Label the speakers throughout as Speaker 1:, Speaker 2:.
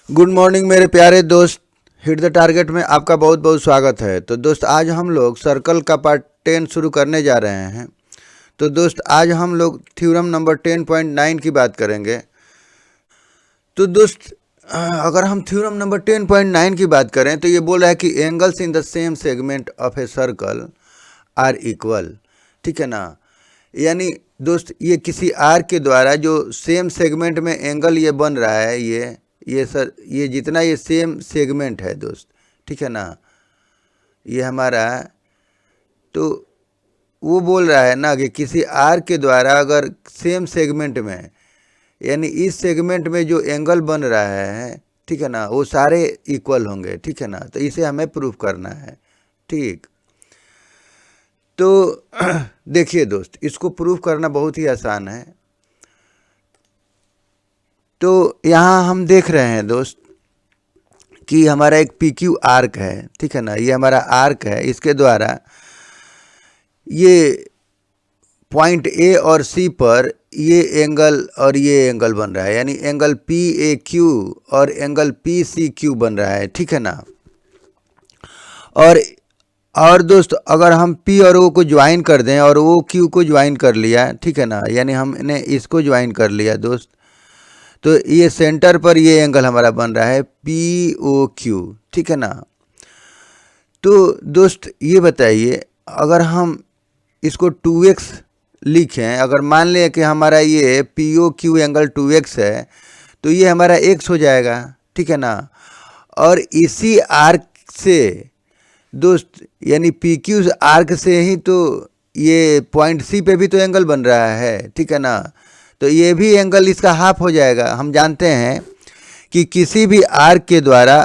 Speaker 1: Good morning मेरे प्यारे दोस्त। हिट द टारगेट में आपका बहुत बहुत स्वागत है। तो दोस्त आज हम लोग सर्कल का पार्ट 10 शुरू करने जा रहे हैं। तो दोस्त आज हम लोग थ्योरम नंबर 10.9 की बात करेंगे। तो दोस्त अगर हम थ्योरम नंबर 10.9 की बात करें तो ये बोल रहा है कि angles in the same segment of a circle are equal. ठीक है ना। यानी दोस्त ये किसी आर के द्वारा जो सेम सेगमेंट में एंगल ये बन रहा है, ये जितना ये सेम सेगमेंट है दोस्त, ठीक है ना, ये हमारा, तो वो बोल रहा है ना कि किसी आर के द्वारा अगर सेम सेगमेंट में, यानी इस सेगमेंट में जो एंगल बन रहा है, ठीक है ना, वो सारे इक्वल होंगे। ठीक है ना। तो इसे हमें प्रूफ करना है। ठीक, तो देखिए दोस्त, इसको प्रूफ करना बहुत ही आसान है। तो यहाँ हम देख रहे हैं दोस्त कि हमारा एक पी क्यू आर्क है। ठीक है ना, ये हमारा आर्क है। इसके द्वारा ये पॉइंट ए और सी पर ये एंगल और ये एंगल बन रहा है, यानी एंगल पी ए क्यू और एंगल पी सी क्यू बन रहा है। ठीक है ना। और दोस्त अगर हम P और O को ज्वाइन कर दें और O Q को ज्वाइन कर लिया, ठीक है ना, यानी हमने इसको ज्वाइन कर लिया दोस्त, तो ये सेंटर पर ये एंगल हमारा बन रहा है POQ। ठीक है ना। तो दोस्त ये बताइए, अगर हम इसको 2x लिखें, अगर मान लें कि हमारा ये POQ एंगल 2x है, तो ये हमारा x हो जाएगा। ठीक है ना। और इसी आर्क से दोस्त, यानी PQ आर्क से ही तो ये पॉइंट C पे भी तो एंगल बन रहा है। ठीक है ना। तो ये भी एंगल इसका हाफ हो जाएगा। हम जानते हैं कि किसी भी आर्क के द्वारा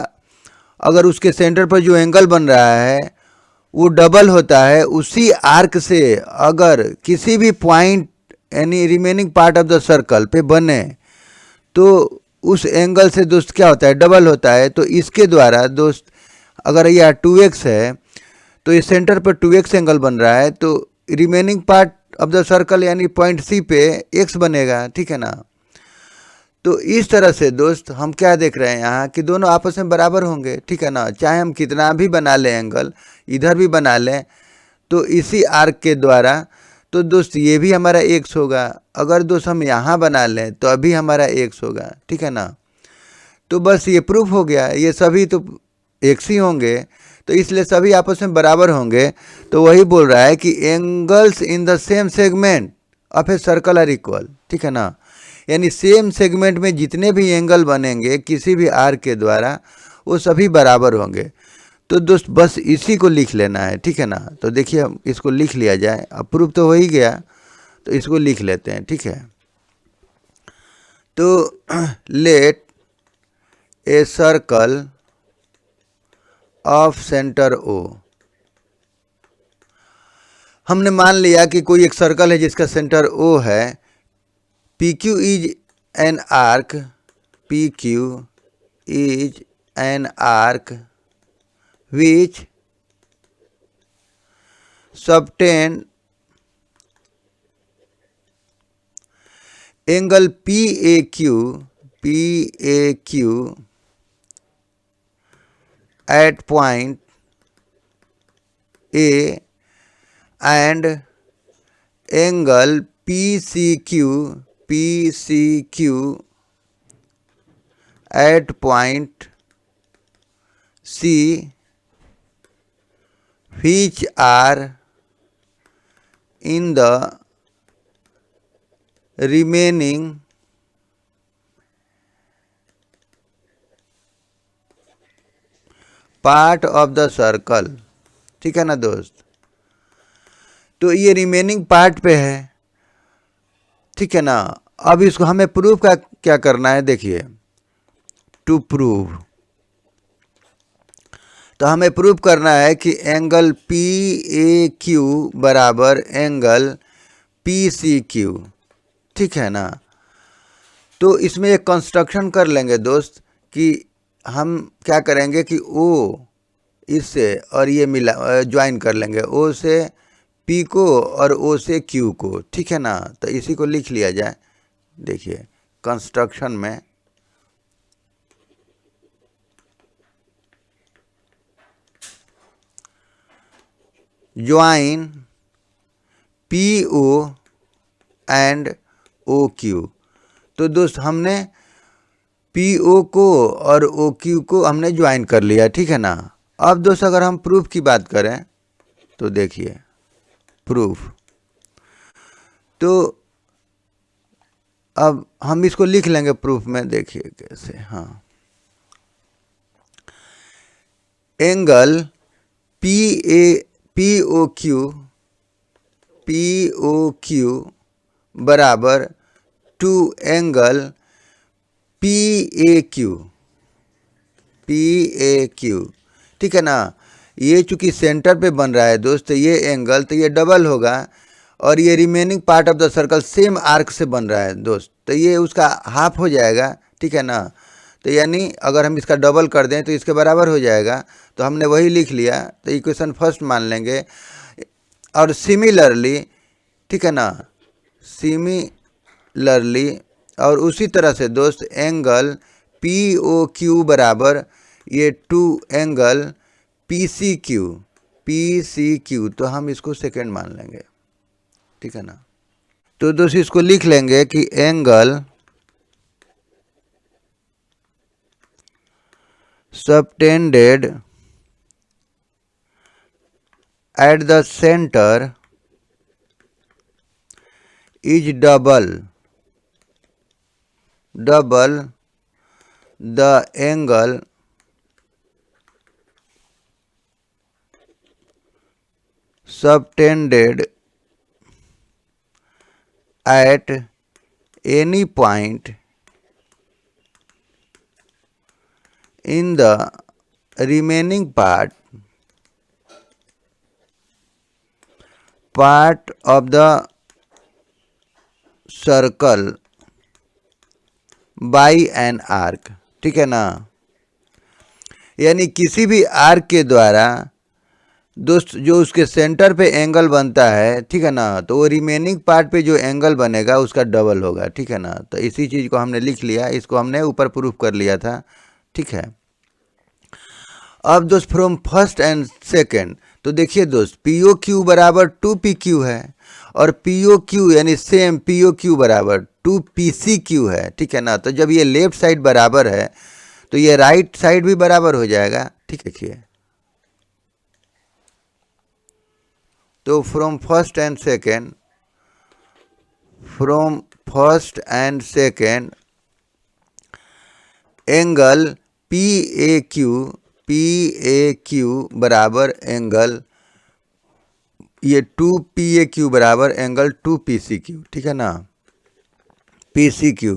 Speaker 1: अगर उसके सेंटर पर जो एंगल बन रहा है वो डबल होता है उसी आर्क से अगर किसी भी पॉइंट यानी remaining part of the circle पे बने तो उस एंगल से दोस्त क्या होता है, डबल होता है। तो इसके द्वारा दोस्त अगर यह 2x है तो इस सेंटर पर 2x एंगल बन रहा है, तो remaining part of the circle यानी पॉइंट C पे x बनेगा। ठीक है ना। तो इस तरह से दोस्त हम क्या देख रहे हैं यहाँ कि दोनों आपस में बराबर होंगे। ठीक है ना। चाहे हम कितना भी बना लें एंगल, इधर भी बना लें, तो इसी आर्क के द्वारा तो दोस्त ये भी हमारा x होगा। अगर दोस्त हम यहाँ बना लें तो अभी हमारा x होगा। ठीक है ना। तो बस ये प्रूफ हो गया, ये सभी तो x ही होंगे, तो इसलिए सभी आपस में बराबर होंगे। तो वही बोल रहा है कि angles in the same segment of a circle are equal. ठीक है ना। यानी सेम सेगमेंट में जितने भी एंगल बनेंगे किसी भी आर्क के द्वारा वो सभी बराबर होंगे। तो दोस्त बस इसी को लिख लेना है। ठीक है ना। तो देखिए हम इसको लिख लिया जाए, अब प्रूफ तो हो ही गया, तो इसको लिख लेते हैं। ठीक है। तो let a circle of centre O, हमने मान लिया कि कोई एक सर्कल है जिसका सेंटर O है। PQ is an arc, PQ is an arc which subtend angle PAQ at point A and angle PCQ at point C, which are in the remaining part of the circle. ठीक है ना दोस्त। तो ये remaining part पे है। ठीक है ना। अब इसको हमें प्रूफ का क्या करना है, देखिए, टू प्रूव, तो हमें प्रूफ करना है कि एंगल PAQ बराबर एंगल PCQ। ठीक है ना। तो इसमें एक कंस्ट्रक्शन कर लेंगे दोस्त कि हम क्या करेंगे कि O इससे और ये मिला ज्वाइन कर लेंगे, O से P को और O से Q को। ठीक है ना। तो इसी को लिख लिया जाए। देखिए कंस्ट्रक्शन में join P O and O Q. तो दोस्त हमने पी ओ को और ओ क्यू को हमने ज्वाइन कर लिया, ठीक है ना। अब दोस्त अगर हम प्रूफ की बात करें तो देखिए प्रूफ, तो अब हम इसको लिख लेंगे प्रूफ में, देखिए कैसे। हाँ, एंगल पी ओ क्यू बराबर to angle P A Q, ठीक है ना। ये चूंकि सेंटर पे बन रहा है दोस्त, ये एंगल तो ये डबल होगा, और ये remaining part of the circle same arc से बन रहा है दोस्त, तो ये उसका हाफ हो जाएगा, ठीक है ना। तो यानी अगर हम इसका डबल कर दें तो इसके बराबर हो जाएगा, तो हमने वही लिख लिया, तो इक्वेशन फर्स्ट मान लेंगे। और सिमिलरली, ठीक है ना, सिमिलरली और उसी तरह से दोस्त एंगल पी ओ क्यू बराबर ये to angle P C Q, तो हम इसको सेकेंड मान लेंगे, ठीक है ना। तो दोस्त इसको लिख लेंगे कि angle subtended at the centre is double the angle subtended at any point in the remaining part of the circle by an arc, ठीक है ना। यानी किसी भी आर्क के द्वारा दोस्त जो उसके सेंटर पे एंगल बनता है, ठीक है ना, तो वो रिमेनिंग पार्ट पे जो एंगल बनेगा उसका डबल होगा, ठीक है ना। तो इसी चीज़ को हमने लिख लिया, इसको हमने ऊपर प्रूफ कर लिया था, ठीक है। अब दोस्त फ्रॉम फर्स्ट एंड सेकेंड, तो देखिए दोस्त पी ओ क्यू बराबर टू पी क्यू है, और पी ओ क्यू यानी सेम पी ओ क्यू बराबर टू पी सी क्यू है, ठीक है ना। तो जब ये लेफ्ट साइड बराबर है तो ये राइट साइड भी बराबर हो जाएगा, ठीक है। देखिए तो from first and second angle P A Q बराबर एंगल ये टू पी ए क्यू बराबर angle to P C Q, ठीक है ना, पी सी क्यू।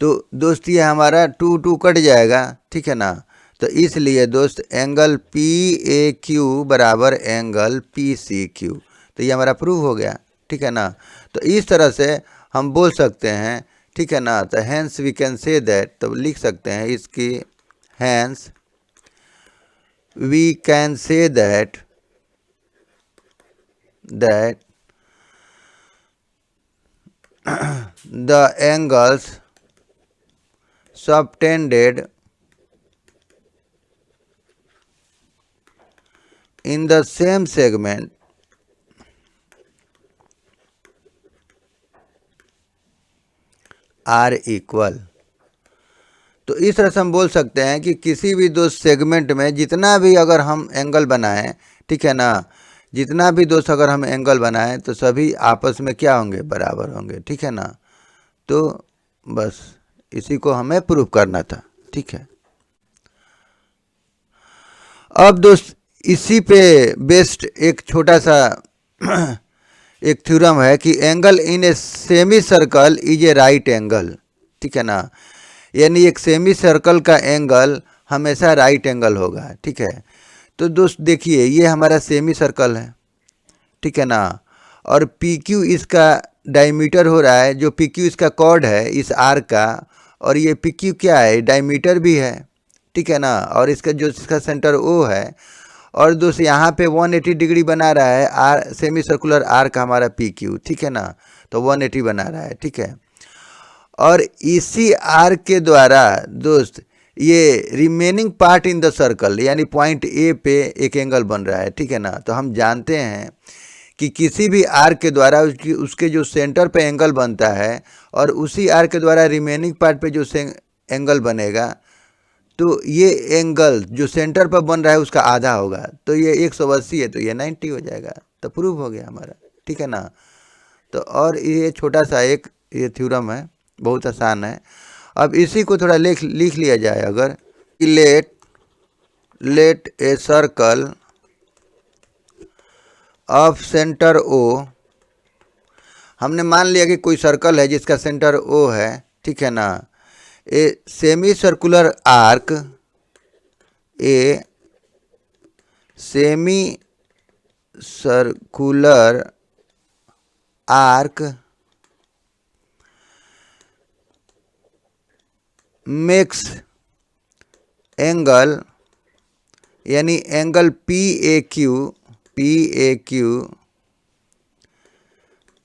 Speaker 1: तो दोस्त ये हमारा टू टू कट जाएगा, ठीक है ना। तो इसलिए दोस्त एंगल पी ए क्यू बराबर एंगल पी सी क्यू, तो ये हमारा प्रूव हो गया, ठीक है ना। तो इस तरह से हम बोल सकते हैं, ठीक है ना। तो hence we can say that, तो लिख सकते हैं इसकी, hence we can say that the angles subtended in the same segment are equal। तो इस तरह से हम बोल सकते हैं कि किसी भी दो सेगमेंट में जितना भी अगर हम एंगल बनाएं, ठीक है ना, जितना भी दोस्त अगर हम एंगल बनाएं तो सभी आपस में क्या होंगे, बराबर होंगे, ठीक है ना। तो बस इसी को हमें प्रूव करना था, ठीक है। अब दोस्त इसी पे बेस्ड एक छोटा सा एक थ्योरम है कि angle in a semi circle is a right angle, ठीक है ना। यानी एक सेमी सर्कल का एंगल हमेशा राइट एंगल होगा, ठीक है। तो दोस्त देखिए ये हमारा सेमी सर्कल है, ठीक है ना, और पी क्यू इसका डायमीटर हो रहा है, जो पी क्यू इसका कॉर्ड है इस आर्क का, और ये पी क्यू क्या है, डायमीटर भी है, ठीक है ना, और इसका जो इसका सेंटर ओ है, और दोस्त यहाँ पे 180 डिग्री बना रहा है आर सेमी सर्कुलर आर्क हमारा पी क्यू, ठीक है ना। तो 180 बना रहा है, ठीक है। और इसी आर्क के द्वारा दोस्त ये remaining part in the circle यानी पॉइंट ए पे एक एंगल बन रहा है, ठीक है ना। तो हम जानते हैं कि किसी भी आर्क के द्वारा उसके जो सेंटर पे एंगल बनता है और उसी आर्क के द्वारा रिमेनिंग पार्ट पे जो एंगल बनेगा, तो ये एंगल जो सेंटर पर बन रहा है उसका आधा होगा। तो ये 180 है तो ये 90 हो जाएगा। तो प्रूव हो गया हमारा, ठीक है ना। तो और ये छोटा सा एक ये थ्योरम है, बहुत आसान है। अब इसी को थोड़ा लिख लिया जाए अगर, let a circle of centre O, हमने मान लिया कि कोई सर्कल है जिसका सेंटर ओ है, ठीक है ना। A semi circular arc, a semi circular arc makes angle यानी angle P A Q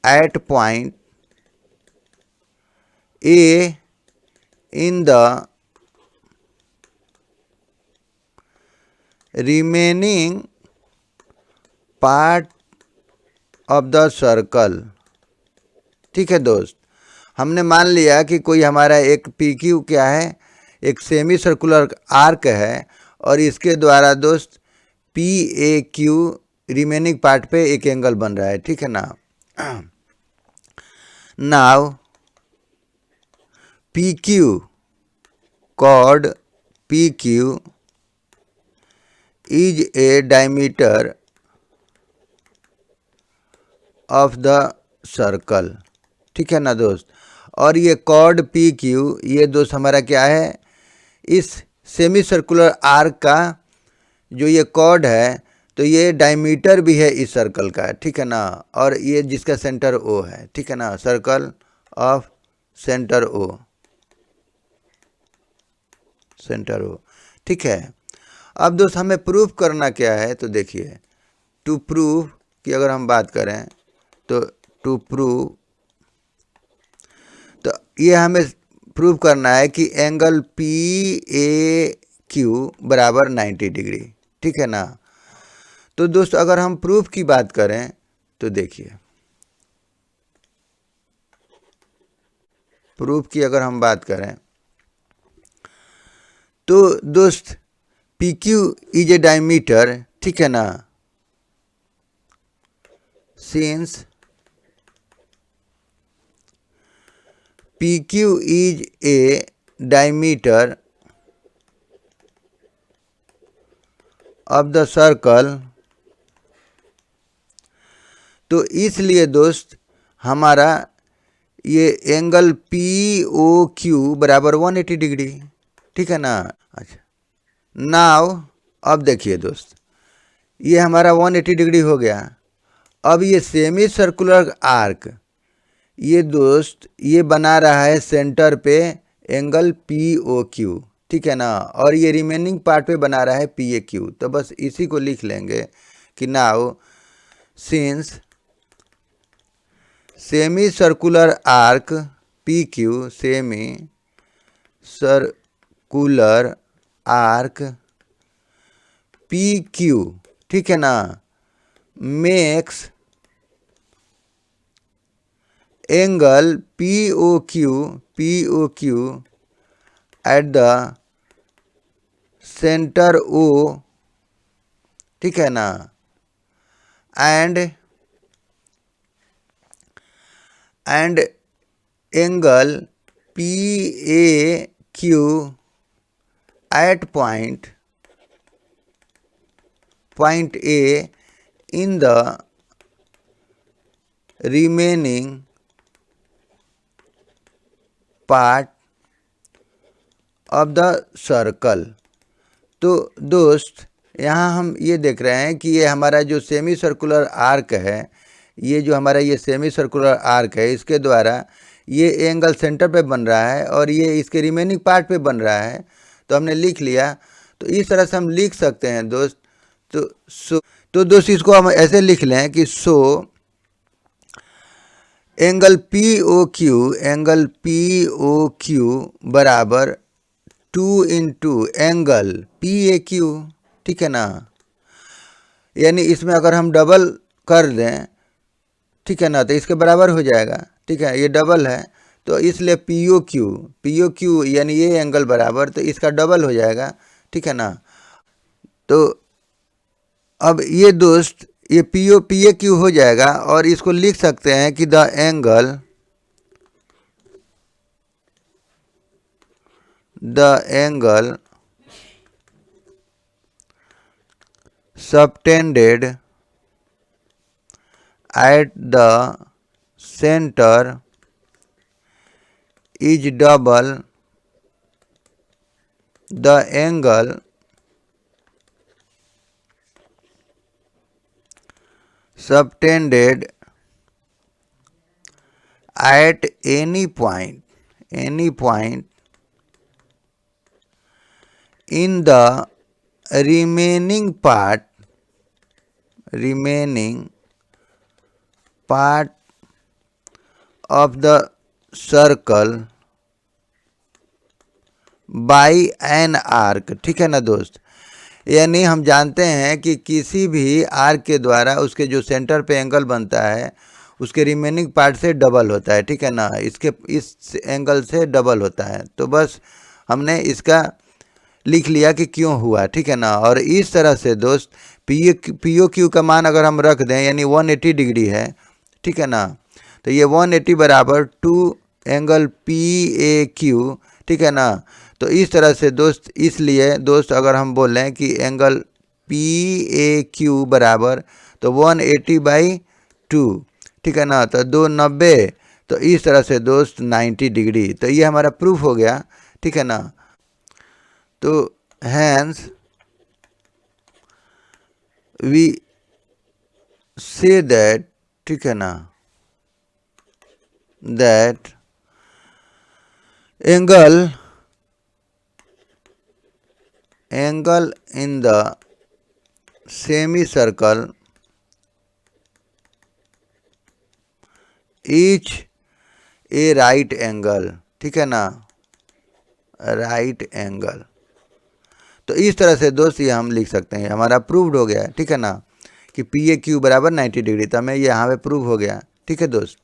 Speaker 1: at point A in the remaining part of the circle, ठीक है दोस्त। हमने मान लिया कि कोई हमारा एक पी क्यू क्या है, एक सेमी सर्कुलर आर्क है और इसके द्वारा दोस्त P A Q remaining part पे एक एंगल बन रहा है, ठीक है ना। Now P Q chord P Q is a diameter of the circle, ठीक है ना दोस्त। और ये कॉर्ड पी क्यू ये दोस्त हमारा क्या है, इस सेमी सर्कुलर आर्क का जो ये कॉर्ड है तो ये डायमीटर भी है इस सर्कल का, ठीक है ना। और ये जिसका सेंटर ओ है, ठीक है ना, circle of centre O, centre O, ठीक है। अब दोस्त हमें प्रूफ करना क्या है, तो देखिए टू प्रूव की अगर हम बात करें तो टू प्रूव, तो ये हमें प्रूव करना है कि एंगल पी ए क्यू बराबर 90 डिग्री, ठीक है ना। तो दोस्त अगर हम प्रूफ की बात करें तो देखिए प्रूफ की अगर हम बात करें तो दोस्त P Q is a diameter, ठीक है ना, since PQ is a diameter of the circle, तो इसलिए दोस्त हमारा ये एंगल POQ बराबर 180 डिग्री, ठीक है ना। अच्छा नाउ अब देखिए दोस्त ये हमारा 180 डिग्री हो गया। अब ये सेमी सर्कुलर आर्क ये दोस्त ये बना रहा है सेंटर पे एंगल POQ, ठीक है ना। और ये रिमेनिंग पार्ट पे बना रहा है PAQ। तो बस इसी को लिख लेंगे कि now since semi circular arc PQ, semi circular arc PQ, ठीक है ना, makes angle POQ at the centre O, ठीक है ना, and angle PAQ at point A in the remaining part of the circle. तो दोस्त यहाँ हम ये देख रहे हैं कि ये हमारा जो सेमी सर्कुलर आर्क है, ये जो हमारा ये सेमी सर्कुलर आर्क है इसके द्वारा ये एंगल सेंटर पे बन रहा है और ये इसके रिमेनिंग पार्ट पे बन रहा है। तो हमने लिख लिया। तो इस तरह से हम लिख सकते हैं दोस्त। तो दोस्त इसको हम ऐसे लिख लें कि एंगल POQ बराबर 2 इंटू एंगल PAQ, ठीक है ना। यानी इसमें अगर हम डबल कर दें, ठीक है ना, तो इसके बराबर हो जाएगा, ठीक है। ये डबल है तो इसलिए POQ यानी ये एंगल बराबर, तो इसका डबल हो जाएगा, ठीक है ना। तो अब ये दोस्त ये PAQ हो जाएगा और इसको लिख सकते हैं कि the angle subtended at the center is double the angle subtended at any point in the remaining part of the circle by an arc, ठीक है ना दोस्त। यानी हम जानते हैं कि किसी भी आर्क के द्वारा उसके जो सेंटर पे एंगल बनता है उसके रिमेनिंग पार्ट से डबल होता है, ठीक है ना। इसके इस एंगल से डबल होता है, तो बस हमने इसका लिख लिया कि क्यों हुआ, ठीक है ना। और इस तरह से दोस्त POQ का मान अगर हम रख दें यानी 180 डिग्री है, ठीक है ना, तो ये 180 बराबर 2 एंगल PAQ, ठीक है ना। तो इस तरह से दोस्त, इसलिए दोस्त अगर हम बोलें कि एंगल PAQ बराबर तो 180/2, ठीक है ना, तो 290, तो इस तरह से दोस्त 90 डिग्री। तो ये हमारा प्रूफ हो गया, ठीक है ना। तो हैंस वी से दैट, ठीक है ना, that angle in the semicircle each a right angle, ठीक है ना, राइट एंगल। तो इस तरह से दोस्त ये हम लिख सकते हैं, हमारा प्रूव्ड हो गया, ठीक है ना, कि PAQ बराबर 90 डिग्री। तो हमें ये यहाँ पे प्रूव हो गया, ठीक है दोस्त।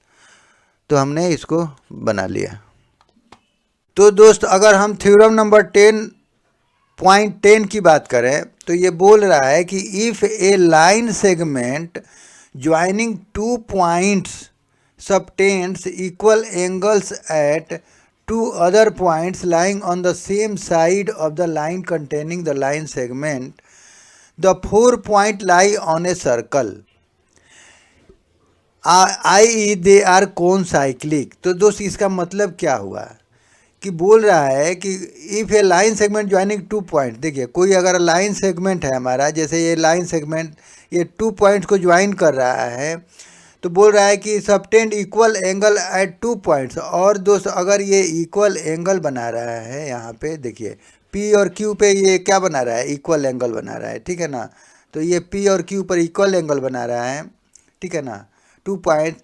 Speaker 1: तो हमने इसको बना लिया। तो दोस्त अगर हम थ्योरम नंबर 10.10 की बात करें तो ये बोल रहा है कि if A line segment joining 2 points subtends equal angles at 2 other points lying on the same side of the line containing the line segment, the 4 points lie on a circle, i.e. they are concyclic। तो दोस्त इसका मतलब क्या हुआ कि बोल रहा है कि if A line segment joining 2 point, देखिए कोई अगर लाइन सेगमेंट है हमारा, जैसे ये लाइन सेगमेंट ये 2 पॉइंट्स को ज्वाइन कर रहा है, तो बोल रहा है कि subtend equal angle at 2 points. और दोस्त अगर ये इक्वल एंगल बना रहा है, यहाँ पे देखिए P और Q पे ये क्या बना रहा है, इक्वल एंगल बना रहा है, ठीक है ना। तो ये P और Q पर इक्वल एंगल बना रहा है, ठीक है ना। 2 point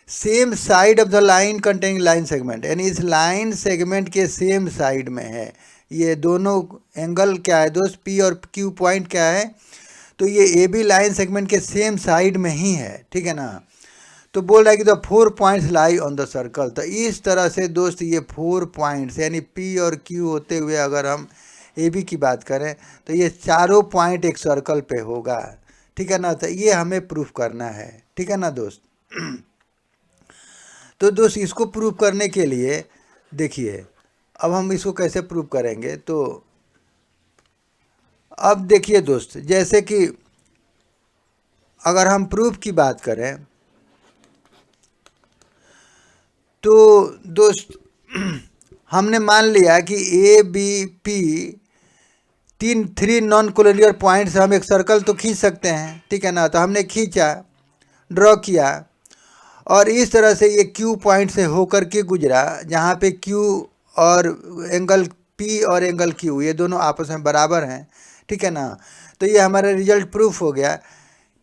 Speaker 1: same side of the line containing line segment, यानी इस लाइन सेगमेंट के सेम साइड में है। ये दोनों एंगल क्या है दोस्त, P और Q पॉइंट क्या है, तो ये AB लाइन सेगमेंट के सेम साइड में ही है, ठीक है ना। तो बोल रहा है कि the 4 points lie on the circle. तो इस तरह से दोस्त ये 4 पॉइंट्स यानी P और Q होते हुए अगर हम AB की बात करें तो ये चारों पॉइंट एक सर्कल पे होगा, ठीक है ना। तो ये हमें प्रूफ करना है, ठीक है ना दोस्त। तो दोस्त इसको प्रूव करने के लिए देखिए अब हम इसको कैसे प्रूव करेंगे। तो अब देखिए दोस्त, जैसे कि अगर हम प्रूफ की बात करें तो दोस्त हमने मान लिया कि ABP 3 नॉन कोलिनियर पॉइंट्स, हम एक सर्कल तो खींच सकते हैं, ठीक है ना। तो हमने खींचा, ड्रॉ किया, और इस तरह से ये Q पॉइंट से होकर के गुजरा, जहाँ पे Q और एंगल P और एंगल Q ये दोनों आपस में बराबर हैं, ठीक है ना। तो ये हमारा रिजल्ट प्रूफ हो गया,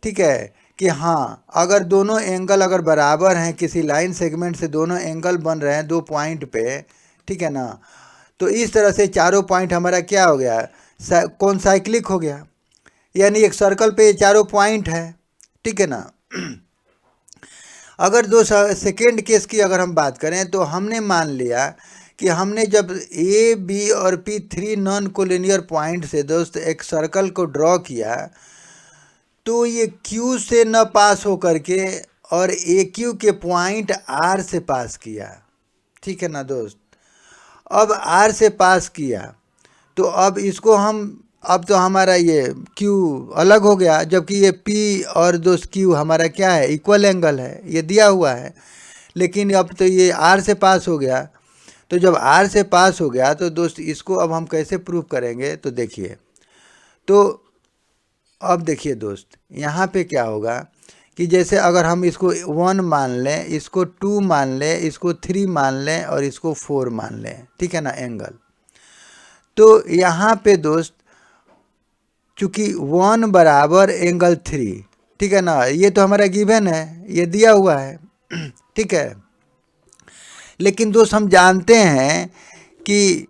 Speaker 1: ठीक है, कि हाँ अगर दोनों एंगल अगर बराबर हैं, किसी लाइन सेगमेंट से दोनों एंगल बन रहे हैं 2 पॉइंट पे, ठीक है ना, तो इस तरह से चारों पॉइंट हमारा क्या हो गया, कौन साइक्लिक हो गया, यानी एक सर्कल पे ये चारों पॉइंट है, ठीक है ना। अगर दो सेकेंड केस की अगर हम बात करें तो हमने मान लिया कि हमने जब ए बी और P three non collinear point से दोस्त एक सर्कल को ड्रॉ किया तो ये क्यू से न पास हो करके और ए क्यू के पॉइंट आर से पास किया, ठीक है ना दोस्त। अब आर से पास किया तो अब इसको हम, अब तो हमारा ये Q अलग हो गया, जबकि ये P और दोस्त Q हमारा क्या है, इक्वल एंगल है, ये दिया हुआ है। लेकिन अब तो ये R से पास हो गया, तो जब R से पास हो गया तो दोस्त इसको अब हम कैसे प्रूव करेंगे, तो देखिए, तो अब देखिए दोस्त यहाँ पे क्या होगा कि जैसे अगर हम इसको 1 मान लें, इसको 2 मान लें, इसको 3 मान लें और इसको 4 मान लें, ठीक है ना एंगल। तो यहाँ पे दोस्त चूँकि 1 बराबर एंगल 3, ठीक है ना, ये तो हमारा गिवन है, ये दिया हुआ है, ठीक है। लेकिन दोस्त हम जानते हैं कि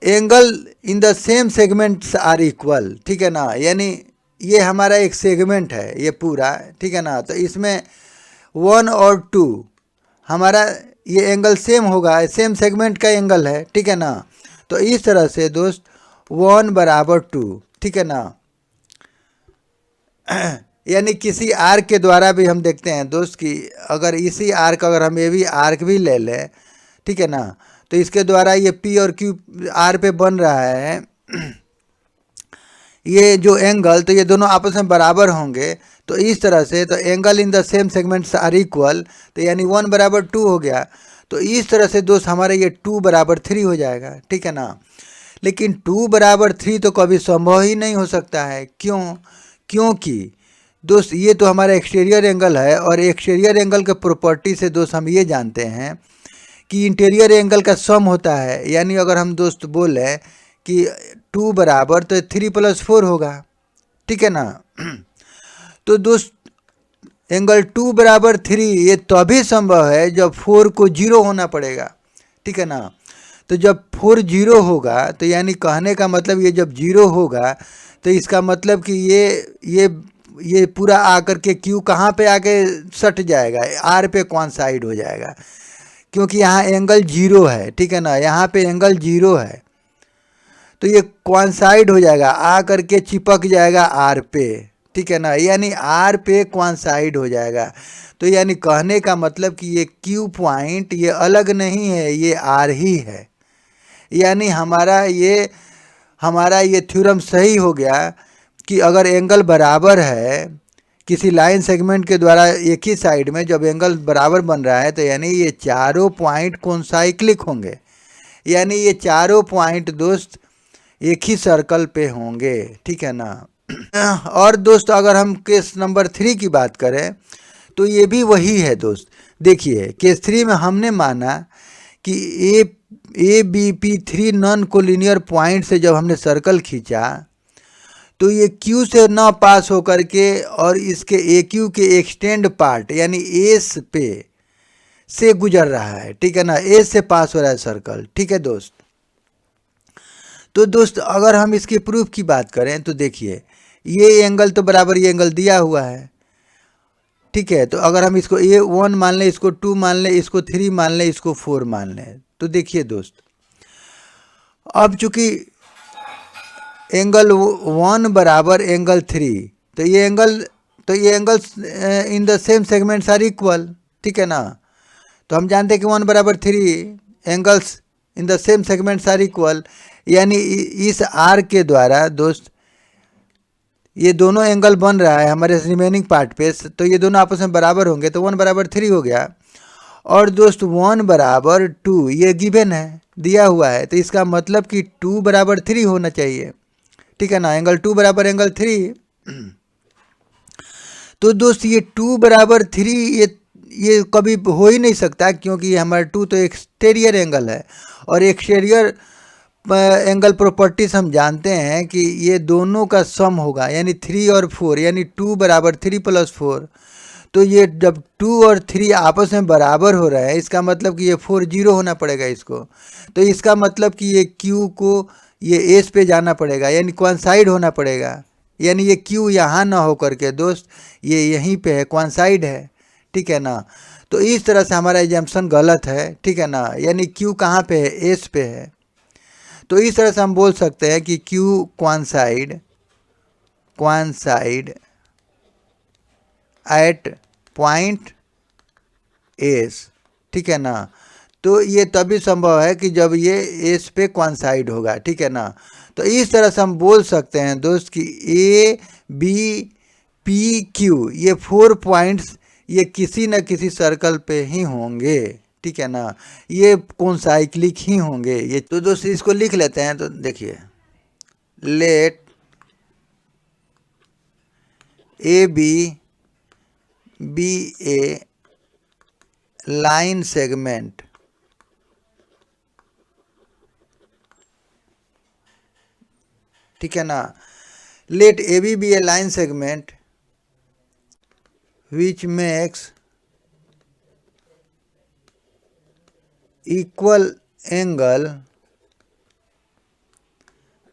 Speaker 1: angle in the same segments are equal, ठीक है ना, यानी ये हमारा एक सेगमेंट है ये पूरा, ठीक है ना। तो इसमें 1 और 2 हमारा ये एंगल सेम होगा, सेम सेगमेंट का एंगल है, ठीक है ना। तो इस तरह से दोस्त 1 बराबर 2, ठीक है ना। यानी किसी आर्क के द्वारा भी हम देखते हैं दोस्त कि अगर इसी आर्क, अगर हम ये भी आर्क भी ले लें, ठीक है ना, तो इसके द्वारा ये P और Q आर पे बन रहा है ये जो एंगल, तो ये दोनों आपस में बराबर होंगे। तो इस तरह से तो angle in the same segments are equal, तो यानी 1 बराबर 2 हो गया। तो इस तरह से दोस्त हमारे ये 2 बराबर 3 हो जाएगा, ठीक है ना। लेकिन 2 बराबर 3 तो कभी संभव ही नहीं हो सकता है, क्यों? क्योंकि दोस्त ये तो हमारा एक्सटीरियर एंगल है और एक्सटीरियर एंगल के प्रॉपर्टी से दोस्त हम ये जानते हैं कि इंटीरियर एंगल का सम होता है। यानी अगर हम दोस्त बोलें कि 2 बराबर तो 3 + 4 होगा, ठीक है ना। तो दोस्त एंगल 2 बराबर 3 ये तभी संभव है जब 4 को 0 होना पड़ेगा, ठीक है ना। तो जब 4 0 होगा तो यानी कहने का मतलब ये जब 0 होगा तो इसका मतलब कि ये पूरा आकर के Q कहाँ पे आके सट जाएगा, R पे कॉइंसाइड हो जाएगा, क्योंकि यहाँ एंगल 0 है, ठीक है ना, यहाँ पे एंगल 0 है। तो ये कॉइंसाइड हो जाएगा, आ करके चिपक जाएगा R पे, ठीक है ना, यानी R पे कॉइंसाइड हो जाएगा। तो यानी कहने का मतलब कि ये Q पॉइंट ये अलग नहीं है, ये R ही है। यानी हमारा ये थ्योरम सही हो गया कि अगर एंगल बराबर है किसी लाइन सेगमेंट के द्वारा एक ही साइड में, जब एंगल बराबर बन रहा है तो यानी ये चारों पॉइंट कॉन्साइक्लिक होंगे, यानी ये चारों पॉइंट दोस्त एक ही सर्कल पे होंगे, ठीक है ना। और दोस्त अगर हम केस नंबर 3 की बात करें तो ये भी वही है दोस्त। देखिए केस 3 में हमने माना कि A B P 3 non collinear point से जब हमने सर्कल खींचा तो ये Q से ना पास होकर के और इसके AQ के एक्सटेंड पार्ट यानी एस पे से गुजर रहा है, ठीक है ना, एस से पास हो रहा है सर्कल, ठीक है दोस्त। तो दोस्त अगर हम इसके प्रूफ की बात करें तो देखिए ये एंगल तो बराबर ये एंगल दिया हुआ है, ठीक है। तो अगर हम इसको ये 1 मान लें, इसको 2 मान लें, इसको 3 मान लें, इसको 4 मान लें, तो देखिए दोस्त अब चूंकि एंगल 1 बराबर एंगल 3, तो ये angles in the same segments are equal, ठीक है ना। तो हम जानते हैं कि 1 बराबर 3 angles in the same segments are equal, यानी इस आर के द्वारा दोस्त ये दोनों एंगल बन रहा है हमारे रिमेनिंग पार्ट पे, तो ये दोनों आपस में बराबर होंगे, तो 1 बराबर 3 हो गया। और दोस्त 1 बराबर 2 ये गिवन है, दिया हुआ है, तो इसका मतलब कि 2 बराबर 3 होना चाहिए, ठीक है ना, एंगल 2 बराबर एंगल 3। तो दोस्त ये 2 बराबर 3 ये कभी हो ही नहीं सकता, क्योंकि ये हमारा 2 तो एक्सटीरियर एंगल है और एक्सटीरियर एंगल प्रॉपर्टीज हम जानते हैं कि ये दोनों का सम होगा, यानी 3 और 4, यानी 2 बराबर 3 + 4। तो ये जब 2 और 3 आपस में बराबर हो रहा है, इसका मतलब कि ये 4 0 होना पड़ेगा इसको। तो इसका मतलब कि ये Q को ये एस पे जाना पड़ेगा, यानी क्वांसाइड होना पड़ेगा। यानी ये Q यहाँ ना हो करके दोस्त ये यहीं पे है, क्वांसाइड है, ठीक है ना। तो इस तरह से हमारा एजम्पशन गलत है, ठीक है ना। यानी Q कहाँ पे है, एस पे है। तो इस तरह से हम बोल सकते हैं कि Q क्वांसाइड एट पॉइंट एस, ठीक है ना। तो ये तभी संभव है कि जब ये एस पे क्वांसाइड होगा, ठीक है ना। तो इस तरह से हम बोल सकते हैं दोस्त कि ए बी पी क्यू ये 4 पॉइंट्स ये किसी न किसी सर्कल पे ही होंगे, ठीक है ना। ये कॉन्साइक्लिक ही होंगे ये। तो दोस्त इसको लिख लेते हैं। तो देखिए, let A B a line segment, ठीक है ना। Let A B a line segment which makes equal angle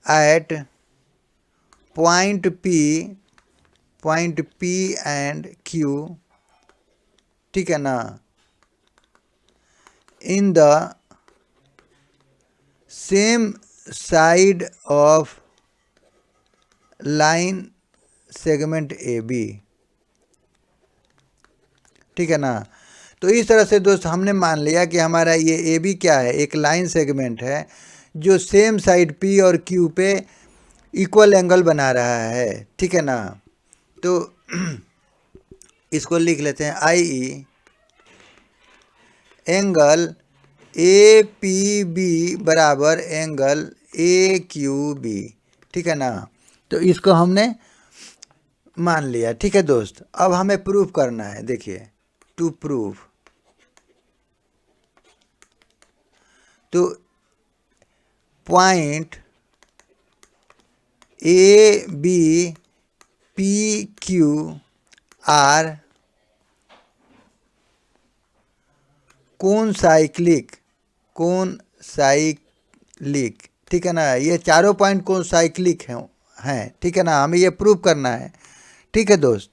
Speaker 1: at point P and Q, ठीक है ना, in the same side of line segment AB, ठीक है ना। तो इस तरह से दोस्त हमने मान लिया कि हमारा ये ए बी क्या है, एक लाइन सेगमेंट है जो सेम साइड पी और क्यू पे इक्वल एंगल बना रहा है, ठीक है ना। तो इसको लिख लेते हैं I E angle A P B बराबर एंगल ए क्यू बी, ठीक है ना। तो इसको हमने मान लिया, ठीक है दोस्त। अब हमें प्रूफ करना है। देखिए, टू प्रूव, तो point A B P Q R concyclic, ठीक है ना। ये चारों पॉइंट कॉन्साइक्लिक हैं, ठीक है ना। हमें ये प्रूव करना है, ठीक है दोस्त।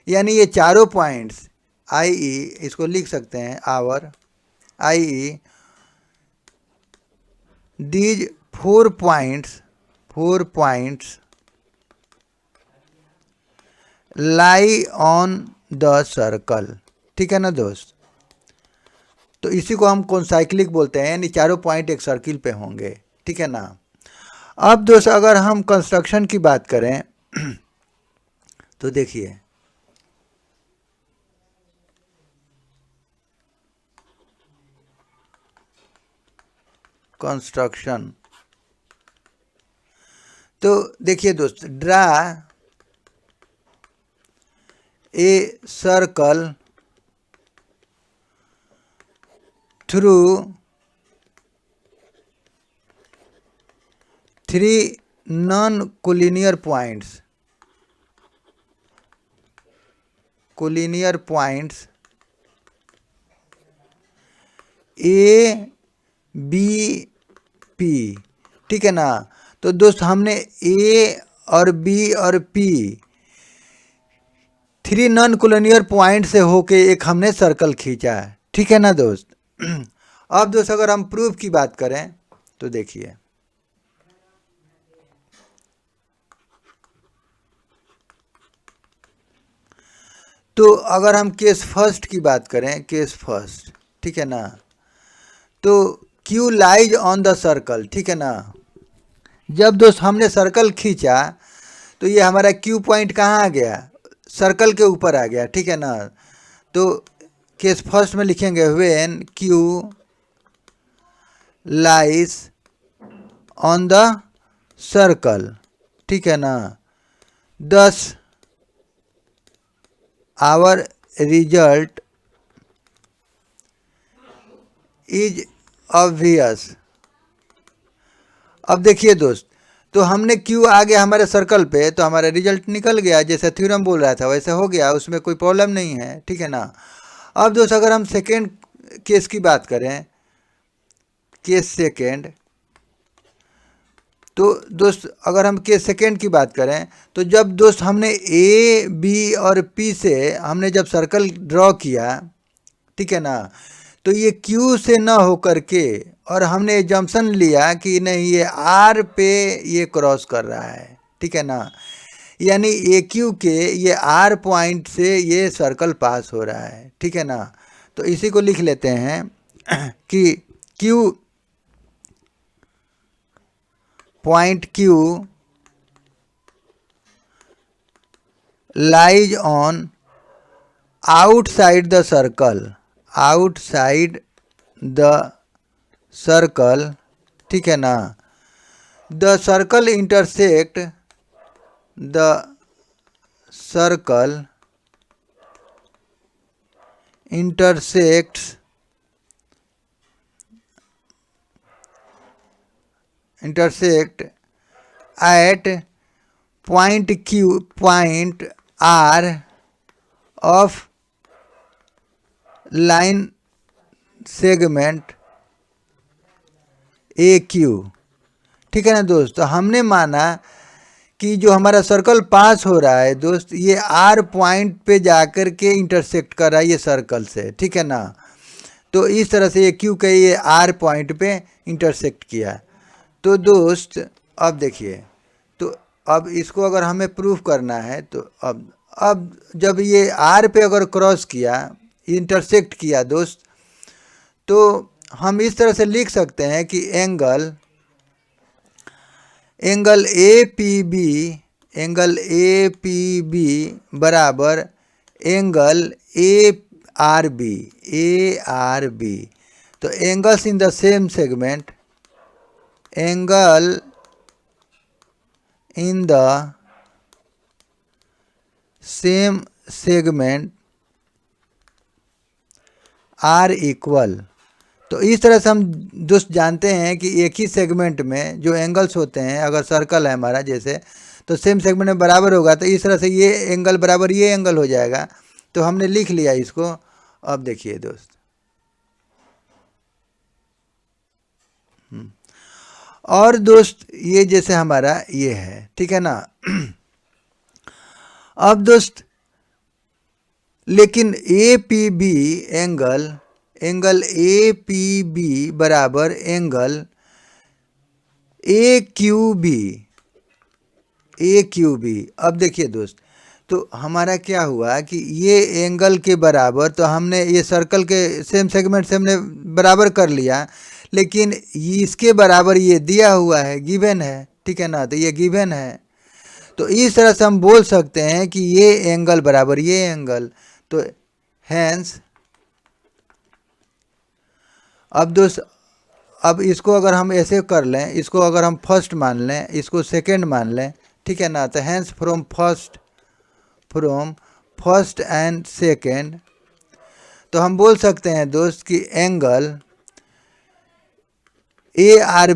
Speaker 1: यानी ये चारों पॉइंट्स आई ई, इसको लिख सकते हैं our I E, these 4 points lie on the circle, ठीक है ना दोस्त। तो इसी को हम कॉन्साइक्लिक बोलते हैं, यानी चारों पॉइंट एक सर्किल पे होंगे, ठीक है ना। अब दोस्त अगर हम कंस्ट्रक्शन की बात करें तो देखिए, कंस्ट्रक्शन, तो देखिए दोस्त, draw a circle through 3 non collinear points A B P, ठीक है ना। तो दोस्त हमने ए और बी और पी 3 नॉन कोलिनियर पॉइंट से होके एक हमने सर्कल खींचा है, ठीक है ना दोस्त। अब दोस्त अगर हम प्रूफ की बात करें तो देखिए, तो अगर हम केस फर्स्ट की बात करें, केस फर्स्ट, ठीक है ना। तो Q lies on the circle, ठीक है ना। जब दोस्त हमने सर्कल खींचा तो ये हमारा Q पॉइंट कहाँ आ गया, सर्कल के ऊपर आ गया, ठीक है ना। तो केस फर्स्ट में लिखेंगे when Q lies on the circle, ठीक है ना। 10 आवर रिजल्ट इज ऑब्वियस। अब देखिए दोस्त, तो हमने क्यू आ गया हमारे सर्कल पे, तो हमारा रिजल्ट निकल गया, जैसे थ्योरम बोल रहा था वैसे हो गया, उसमें कोई प्रॉब्लम नहीं है, ठीक है ना। अब दोस्त अगर हम सेकेंड केस की बात करें, केस सेकेंड, तो दोस्त अगर हम केस सेकेंड की बात करें, तो जब दोस्त हमने ए बी और पी से हमने जब सर्कल ड्रॉ किया, ठीक है ना, तो ये क्यू से ना हो करके और हमने एजम्पशन लिया कि नहीं ये आर पे ये क्रॉस कर रहा है, ठीक है ना, यानी ए क्यू के ये आर पॉइंट से ये सर्कल पास हो रहा है, ठीक है ना। तो इसी को लिख लेते हैं कि Q point Q lies on outside the circle, outside the circle, ठीक है ना। The circle intersect, the circle intersects at point Q, point R of line segment AQ, ठीक है ना दोस्त। तो हमने माना कि जो हमारा सर्कल पास हो रहा है दोस्त, ये आर पॉइंट पे जाकर के इंटरसेक्ट कर रहा है ये सर्कल से, ठीक है ना। तो इस तरह से ये क्यू के ये आर पॉइंट पे इंटरसेक्ट किया। तो दोस्त अब देखिए, तो अब इसको अगर हमें प्रूफ करना है, तो अब जब ये आर पे अगर क्रॉस किया, इंटरसेक्ट किया दोस्त, तो हम इस तरह से लिख सकते हैं कि एंगल ए पी बी बराबर एंगल ए आर बी। तो angles in the same segment, angle in the same segment are equal. तो इस तरह से हम दोस्त जानते हैं कि एक ही सेगमेंट में जो एंगल्स होते हैं, अगर सर्कल है हमारा जैसे, तो सेम सेगमेंट में बराबर होगा, तो इस तरह से ये एंगल बराबर ये एंगल हो जाएगा। तो हमने लिख लिया इसको। अब देखिए दोस्त, और दोस्त ये जैसे हमारा ये है, ठीक है ना। अब दोस्त लेकिन A P B angle A P B बराबर एंगल ए क्यू बी। अब देखिए दोस्त, तो हमारा क्या हुआ कि ये एंगल के बराबर, तो हमने ये सर्कल के सेम सेगमेंट से हमने बराबर कर लिया, लेकिन इसके बराबर ये दिया हुआ है, गिवन है, ठीक है ना। तो ये गिवन है, तो इस तरह से हम बोल सकते हैं कि ये एंगल बराबर ये एंगल। तो हैंस अब दोस्त, अब इसको अगर हम ऐसे कर लें, इसको अगर हम फर्स्ट मान लें, इसको सेकंड मान लें, ठीक है ना। तो hence from first and second, तो हम बोल सकते हैं दोस्त कि एंगल ए आर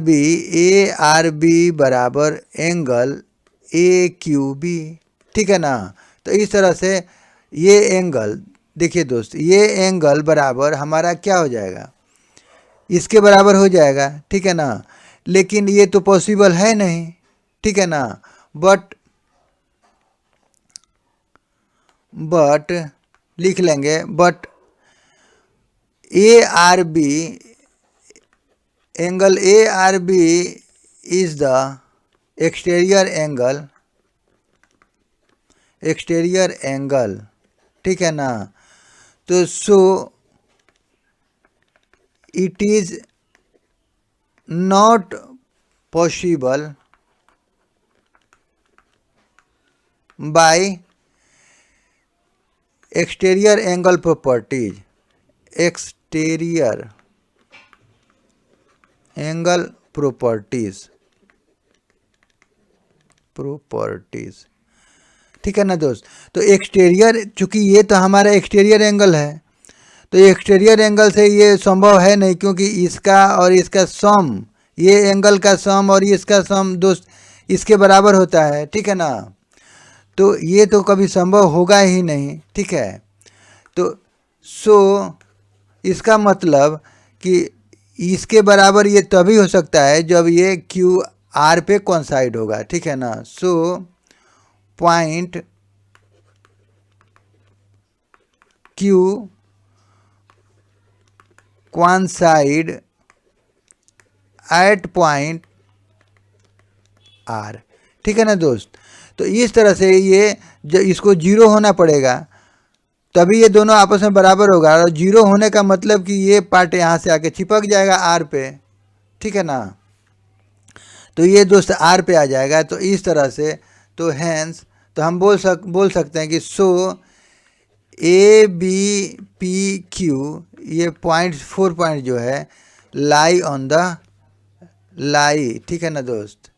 Speaker 1: बी बराबर एंगल ए क्यू बी, ठीक है ना। तो इस तरह से ये एंगल देखिए दोस्त, ये एंगल बराबर हमारा क्या हो जाएगा, इसके बराबर हो जाएगा, ठीक है ना। लेकिन ये तो पॉसिबल है नहीं, ठीक है ना। बट लिख लेंगे, but A R B, angle A R B is the exterior angle, ठीक है ना। तो सो it is not possible by exterior angle properties, ठीक है ना दोस्त। तो एक्सटीरियर, चूंकि ये तो हमारा एक्सटीरियर एंगल है, तो एक्सटीरियर एंगल से ये संभव है नहीं, क्योंकि इसका और इसका सम, ये एंगल का सम और इसका सम दोस्त इसके बराबर होता है, ठीक है ना। तो ये तो कभी संभव होगा ही नहीं, ठीक है। तो इसका मतलब कि इसके बराबर ये तभी हो सकता है जब ये क्यू आर पे कॉन्साइड होगा, ठीक है ना। Point Q coincide at point R, ठीक है ना दोस्त। तो इस तरह से ये इसको जीरो होना पड़ेगा तभी ये दोनों आपस में बराबर होगा, और जीरो होने का मतलब कि ये पार्ट यहाँ से आके चिपक जाएगा आर पे, ठीक है ना। तो ये दोस्त आर पे आ जाएगा। तो इस तरह से तो हैंस तो हम बोल सकते हैं कि ए बी पी क्यू ये 4 पॉइंट जो है लाई ऑन द लाई, ठीक है ना दोस्त,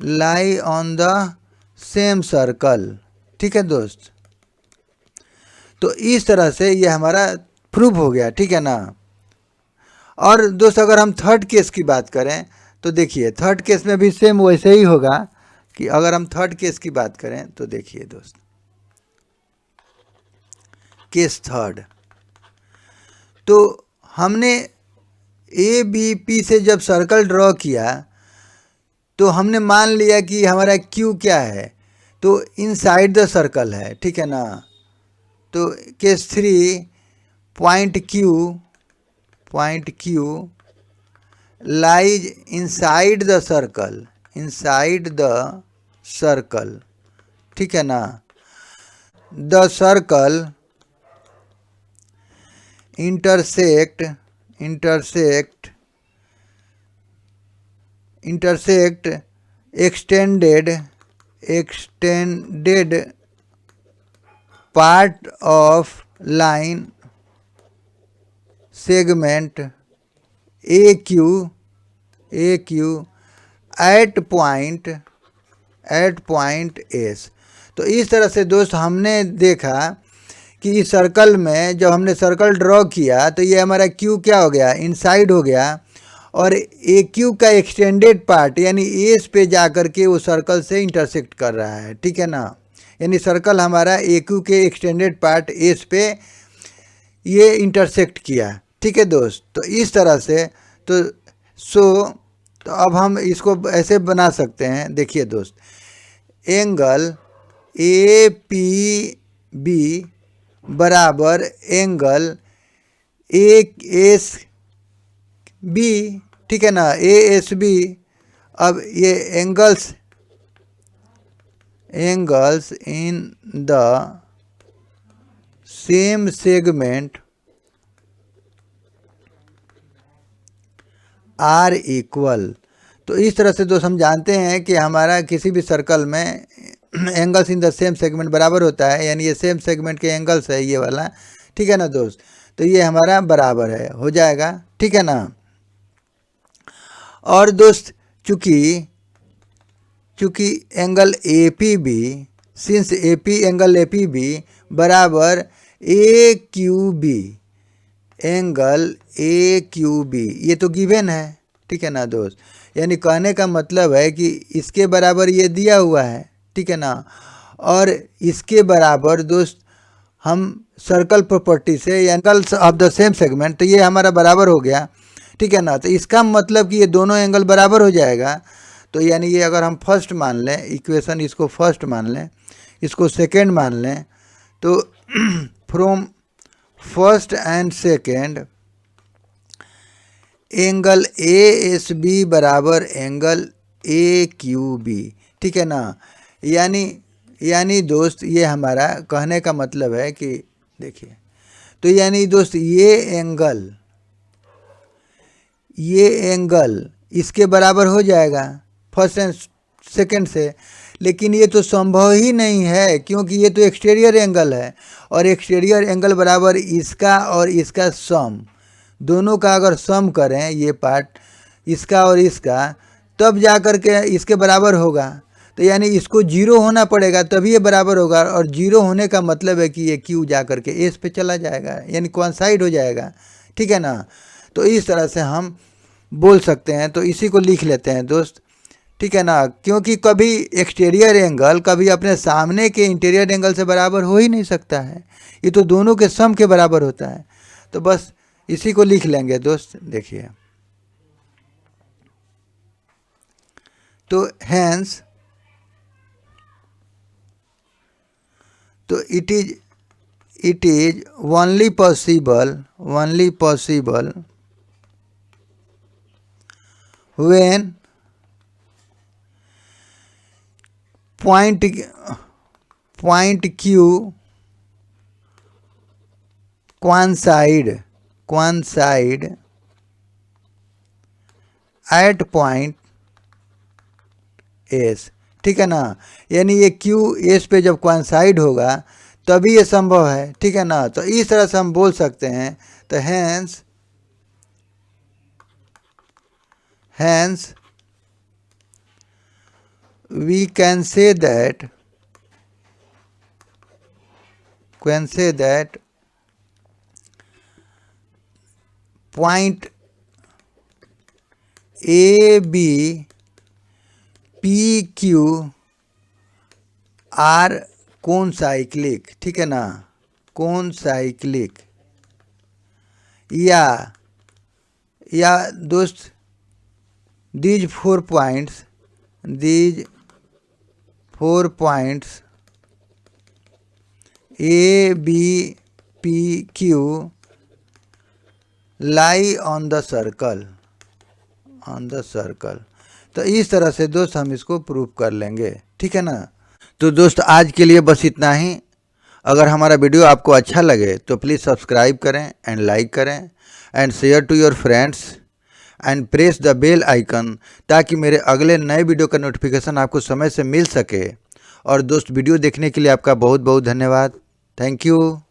Speaker 1: लाई ऑन द सेम सर्कल, ठीक है दोस्त। तो इस तरह से ये हमारा प्रूफ हो गया, ठीक है ना। और दोस्त अगर हम थर्ड केस की बात करें तो देखिए थर्ड केस में भी सेम वैसे ही होगा कि अगर हम थर्ड केस की बात करें तो देखिए दोस्त, केस थर्ड, तो हमने ए बी पी से जब सर्कल ड्रॉ किया तो हमने मान लिया कि हमारा क्यू क्या है, तो इनसाइड द सर्कल है, ठीक है ना। तो case 3 point Q lies inside the circle, ठीक है ना। The circle intersect extended part of line segment AQ at point S। तो इस तरह से दोस्त हमने देखा कि इस सर्कल में जब हमने सर्कल ड्रॉ किया तो ये हमारा क्यू क्या हो गया, इनसाइड हो गया, और ए क्यू का एक्सटेंडेड पार्ट यानी एस पे जा कर के वो सर्कल से इंटरसेक्ट कर रहा है, ठीक है ना। यानी सर्कल हमारा ए क्यू के एक्सटेंडेड पार्ट एस पे ये इंटरसेक्ट किया, ठीक है दोस्त। तो इस तरह से तो अब हम इसको ऐसे बना सकते हैं, देखिए दोस्त, एंगल ए पी बी बराबर एंगल ए एस बी, ठीक है ना, ए एस बी। अब ये angles in the same segment are equal. तो इस तरह से दोस्त हम जानते हैं कि हमारा किसी भी सर्कल में angles in the same segment बराबर होता है, यानी ये सेम सेगमेंट के एंगल्स है ये वाला, ठीक है ना दोस्त। तो ये हमारा बराबर है, हो जाएगा, ठीक है ना। और दोस्त चूँकि angle A P B, since angle A P B बराबर A Q B, angle A Q B ये तो गिवन है, ठीक है ना दोस्त। यानी कहने का मतलब है कि इसके बराबर ये दिया हुआ है, ठीक है ना। और इसके बराबर दोस्त हम सर्कल प्रॉपर्टी से angles of the same segment, तो ये हमारा बराबर हो गया, ठीक है ना। तो इसका मतलब कि ये दोनों एंगल बराबर हो जाएगा। तो यानी ये अगर हम फर्स्ट मान लें इक्वेशन, इसको फर्स्ट मान लें, इसको सेकेंड मान लें, तो from first and second angle A S B बराबर एंगल ए क्यू बी, ठीक है ना। यानी दोस्त ये हमारा कहने का मतलब है कि देखिए, तो यानी दोस्त ये एंगल इसके बराबर हो जाएगा फर्स्ट एंड सेकेंड से, लेकिन ये तो संभव ही नहीं है क्योंकि ये तो एक्सटीरियर एंगल है, और एक्सटीरियर एंगल बराबर इसका और इसका सम, दोनों का अगर सम करें ये पार्ट इसका और इसका, तब जा कर के इसके बराबर होगा। तो यानी इसको जीरो होना पड़ेगा तभी ये बराबर होगा, और जीरो होने का मतलब है कि ये क्यू जा कर के एस पे चला जाएगा, यानी कोइंसाइड हो जाएगा, ठीक है ना। तो इस तरह से हम बोल सकते हैं, तो इसी को लिख लेते हैं दोस्त, ठीक है ना। क्योंकि कभी एक्सटीरियर एंगल कभी अपने सामने के इंटीरियर एंगल से बराबर हो ही नहीं सकता है, ये तो दोनों के सम के बराबर होता है। तो बस इसी को लिख लेंगे दोस्त। देखिए, तो हैंस तो it is only possible when point Q coincide at point S, ठीक है ना। यानी ये Q S पे जब coincide होगा तभी ये संभव है, ठीक है ना। तो इस तरह से हम बोल सकते हैं। तो hence we can say that point A B P Q are कोनसाइक्लिक, ठीक है ना, कोनसाइक्लिक। या दोस्त these 4 points A B P Q lie on the circle। तो इस तरह से दोस्त हम इसको प्रूव कर लेंगे, ठीक है ना। तो दोस्त आज के लिए बस इतना ही। अगर हमारा वीडियो आपको अच्छा लगे तो प्लीज़ सब्सक्राइब करें एंड लाइक करें and share to your friends and press the bell icon, ताकि मेरे अगले नए वीडियो का नोटिफिकेशन आपको समय से मिल सके। और दोस्त, वीडियो देखने के लिए आपका बहुत बहुत धन्यवाद। Thank you.